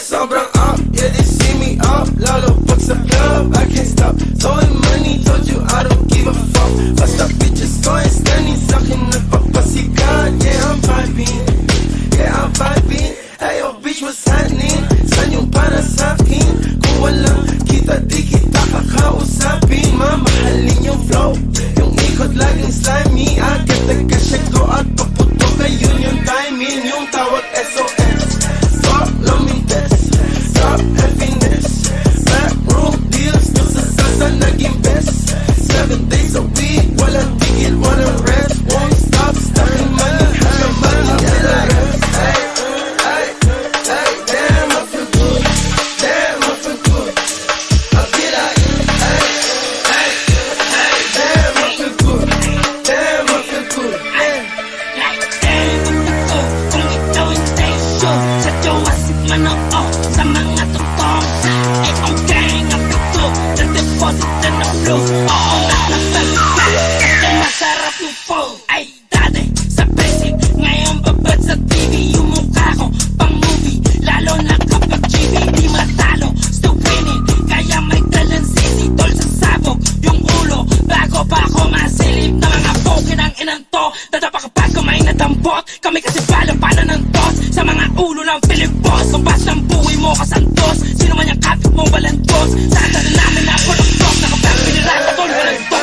Sobrang up, yeah, they see me up. Lalo pag sa club, I can't stop. Throwing money, told you I don't give a fuck. Basta bitches going standing, sa'kin nagpapasikat. Yeah, I'm vibing, yeah, I'm vibing. Hey, yo, bitch, what's happening? Saan yung para sa'kin? Kung walang kita, di kita kakausapin. Mamahalin yung flow, yung ikot laging slimy. Agad nagkasya ko at paputo kayo yung timing. Yung tawag SOS, stop loving test, stop happiness. Backroom deals, to sa sasa naging best. 7 days a week, walang tigil, walang rest. Won't stop, stacking money, hella money, hella rest. Hey, hey, hey, damn, I feel good, damn, I feel good. I'll be like, hey, hey, hey, damn, I feel good, damn, I feel good. Like damn, kung ikaw hindi sure sa jawasip manood sa mga totoong sa ay ang gang ang pito na deposit na na blue. Oo, nakapag